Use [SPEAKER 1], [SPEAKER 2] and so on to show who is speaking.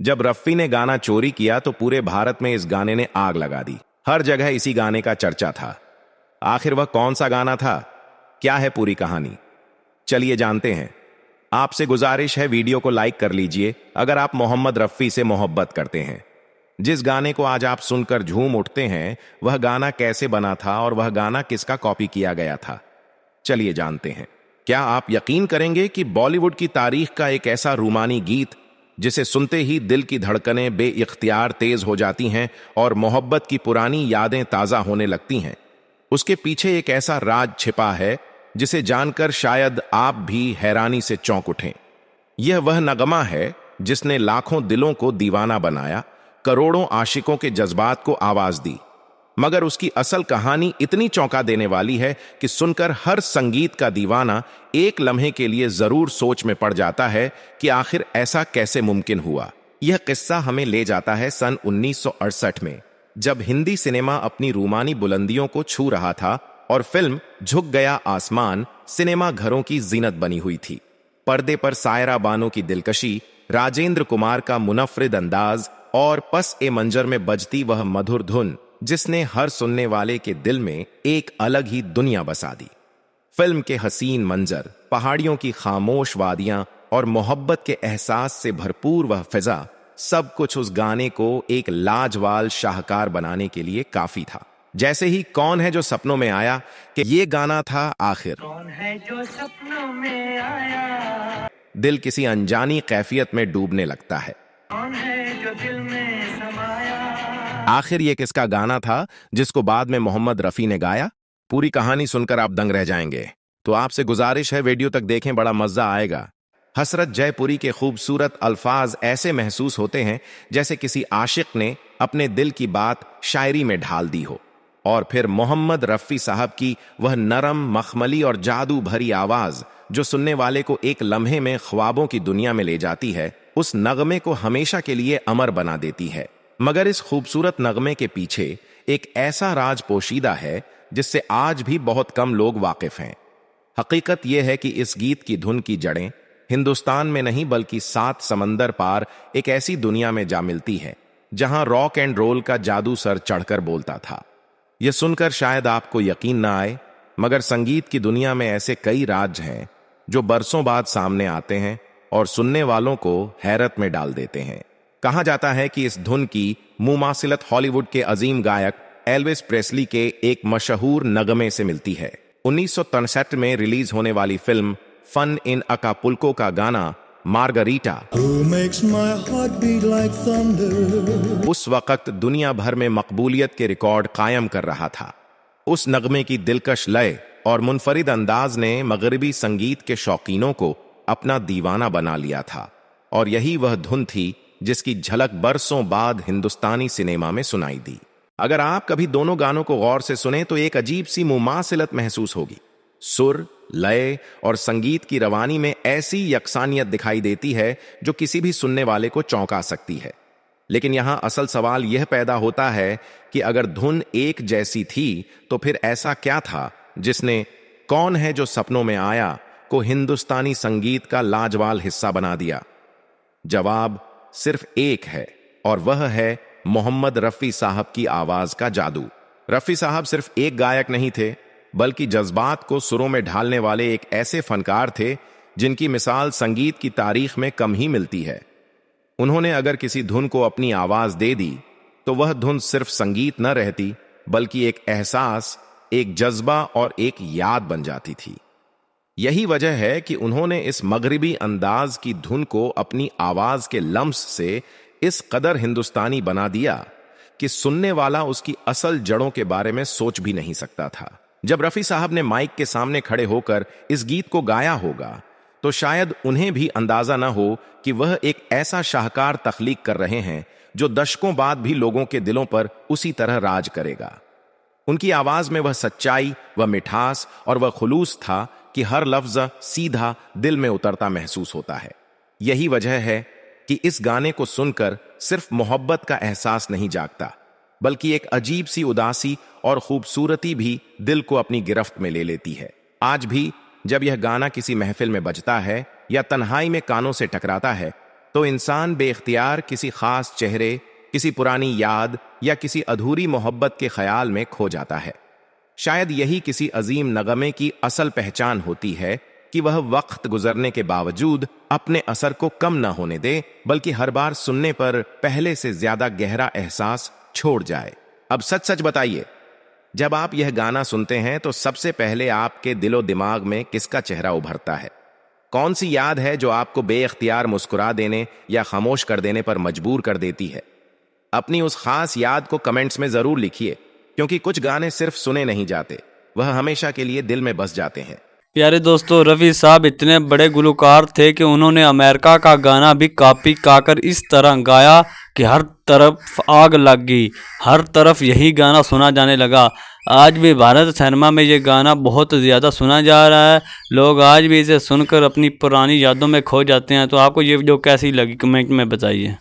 [SPEAKER 1] जब रफ़ी ने गाना चोरी किया तो पूरे भारत में इस गाने ने आग लगा दी। हर जगह इसी गाने का चर्चा था। आखिर वह कौन सा गाना था? क्या है पूरी कहानी? चलिए जानते हैं। आपसे गुजारिश है, वीडियो को लाइक कर लीजिए अगर आप मोहम्मद रफ़ी से मोहब्बत करते हैं। जिस गाने को आज आप सुनकर झूम उठते हैं, वह गाना कैसे बना था और वह गाना किसका कॉपी किया गया था? चलिए जानते हैं। क्या आप यकीन करेंगे कि बॉलीवुड की तारीख का एक ऐसा रूमानी गीत जिसे सुनते ही दिल की धड़कनें बेइख्तियार तेज हो जाती हैं और मोहब्बत की पुरानी यादें ताजा होने लगती हैं, उसके पीछे एक ऐसा राज छिपा है जिसे जानकर शायद आप भी हैरानी से चौंक उठें। यह वह नगमा है जिसने लाखों दिलों को दीवाना बनाया, करोड़ों आशिकों के जज्बात को आवाज दी। मगर उसकी असल कहानी इतनी चौंका देने वाली है कि सुनकर हर संगीत का दीवाना एक लम्हे के लिए जरूर सोच में पड़ जाता है कि आखिर ऐसा कैसे मुमकिन हुआ। यह किस्सा हमें ले जाता है सन 1968 में, जब हिंदी सिनेमा अपनी रूमानी बुलंदियों को छू रहा था और फिल्म झुक गया आसमान सिनेमा घरों की जीनत बनी हुई थी। पर्दे पर सायरा बानो की दिलकशी, राजेंद्र कुमार का मुनफरिद अंदाज और पस ए मंजर में बजती वह मधुर धुन जिसने हर सुनने वाले के दिल में एक अलग ही दुनिया बसा दी। फिल्म के हसीन मंजर, पहाड़ियों की खामोश वादियां और मोहब्बत के एहसास से भरपूर वह फिजा, सब कुछ उस गाने को एक लाजवाब शाहकार बनाने के लिए काफी था। जैसे ही कौन है जो सपनों में आया कि ये गाना था आखिर।
[SPEAKER 2] कौन है जो सपनों में आया,
[SPEAKER 1] दिल किसी अनजानी कैफियत में डूबने लगता है।
[SPEAKER 2] कौन है जो दिल में समाया।
[SPEAKER 1] आखिर ये किसका गाना था जिसको बाद में मोहम्मद रफ़ी ने गाया? पूरी कहानी सुनकर आप दंग रह जाएंगे। तो आपसे गुजारिश है, वीडियो तक देखें, बड़ा मजा आएगा। हसरत जयपुरी के खूबसूरत अल्फाज ऐसे महसूस होते हैं जैसे किसी आशिक ने अपने दिल की बात शायरी में ढाल दी हो। और फिर मोहम्मद रफ़ी साहब की वह नरम, मखमली और जादू भरी आवाज जो सुनने वाले को एक लम्हे में ख्वाबों की दुनिया में ले जाती है, उस नगमे को हमेशा के लिए अमर बना देती है। मगर इस खूबसूरत नगमे के पीछे एक ऐसा राज पोशीदा है जिससे आज भी बहुत कम लोग वाकिफ हैं। हकीकत यह है कि इस गीत की धुन की जड़ें हिंदुस्तान में नहीं बल्कि 7 समंदर पार एक ऐसी दुनिया में जा मिलती है जहां रॉक एंड रोल का जादू सर चढ़कर बोलता था। यह सुनकर शायद आपको यकीन ना आए, मगर संगीत की दुनिया में ऐसे कई राज हैं जो बरसों बाद सामने आते हैं और सुनने वालों को हैरत में डाल देते हैं। कहा जाता है कि इस धुन की मुमासिलत हॉलीवुड के अजीम गायक एल्विस प्रेस्ली के एक मशहूर नगमे से मिलती है। 1963 में रिलीज होने वाली फिल्म फन इन अकापुल्को का गाना मार्गरीटा उस वक्त दुनिया भर में मकबूलियत के रिकॉर्ड कायम कर रहा था। उस नगमे की दिलकश लय और मुनफरिद अंदाज ने मगरबी संगीत के शौकीनों को अपना दीवाना बना लिया था, और यही वह धुन थी जिसकी झलक बरसों बाद हिंदुस्तानी सिनेमा में सुनाई दी। अगर आप कभी दोनों गानों को गौर से सुने तो एक अजीब सी मुमासिलत महसूस होगी। सुर, लय और संगीत की रवानी में ऐसी यकसानियत दिखाई देती है जो किसी भी सुनने वाले को चौंका सकती है। लेकिन यहां असल सवाल यह पैदा होता है कि अगर धुन एक जैसी थी तो फिर ऐसा क्या था जिसने कौन है जो सपनों में आया को हिंदुस्तानी संगीत का लाजवाब हिस्सा बना दिया? जवाब सिर्फ एक है, और वह है मोहम्मद रफ़ी साहब की आवाज का जादू। रफ़ी साहब सिर्फ एक गायक नहीं थे, बल्कि जज्बात को सुरों में ढालने वाले एक ऐसे फनकार थे जिनकी मिसाल संगीत की तारीख में कम ही मिलती है। उन्होंने अगर किसी धुन को अपनी आवाज दे दी तो वह धुन सिर्फ संगीत न रहती, बल्कि एक एहसास, एक जज्बा और एक याद बन जाती थी। यही वजह है कि उन्होंने इस मगरिबी अंदाज की धुन को अपनी आवाज के लम्स से इस कदर हिंदुस्तानी बना दिया कि सुनने वाला उसकी असल जड़ों के बारे में सोच भी नहीं सकता था। जब रफ़ी साहब ने माइक के सामने खड़े होकर इस गीत को गाया होगा तो शायद उन्हें भी अंदाजा न हो कि वह एक ऐसा शाहकार तख्लीक कर रहे हैं जो दशकों बाद भी लोगों के दिलों पर उसी तरह राज करेगा। उनकी आवाज में वह सच्चाई, वह मिठास और वह खुलूस था कि हर लफ्ज सीधा दिल में उतरता महसूस होता है। यही वजह है कि इस गाने को सुनकर सिर्फ मोहब्बत का एहसास नहीं जागता, बल्कि एक अजीब सी उदासी और खूबसूरती भी दिल को अपनी गिरफ्त में ले लेती है। आज भी जब यह गाना किसी महफिल में बजता है या तन्हाई में कानों से टकराता है तो इंसान बेख्तियार किसी खास चेहरे, किसी पुरानी याद या किसी अधूरी मोहब्बत के ख्याल में खो जाता है। शायद यही किसी अजीम नगमे की असल पहचान होती है कि वह वक्त गुजरने के बावजूद अपने असर को कम न होने दे, बल्कि हर बार सुनने पर पहले से ज्यादा गहरा एहसास छोड़ जाए। अब सच सच बताइए, जब आप यह गाना सुनते हैं तो सबसे पहले आपके दिलो दिमाग में किसका चेहरा उभरता है? कौन सी याद है जो आपको बेइख्तियार मुस्कुरा देने या खामोश कर देने पर मजबूर कर देती है? अपनी उस खास याद को कमेंट्स में जरूर लिखिए, क्योंकि कुछ गाने सिर्फ सुने नहीं जाते, वह हमेशा के लिए दिल में बस जाते हैं।
[SPEAKER 3] प्यारे दोस्तों, रफ़ी साहब इतने बड़े गुलकार थे कि उन्होंने अमेरिका का गाना भी कॉपी कर इस तरह गाया कि हर तरफ आग लग गई, हर तरफ यही गाना सुना जाने लगा। आज भी भारत सिनेमा में ये गाना बहुत ज़्यादा सुना जा रहा है। लोग आज भी इसे सुनकर अपनी पुरानी यादों में खो जाते हैं। तो आपको ये वीडियो कैसी लगी कमेंट में बताइए।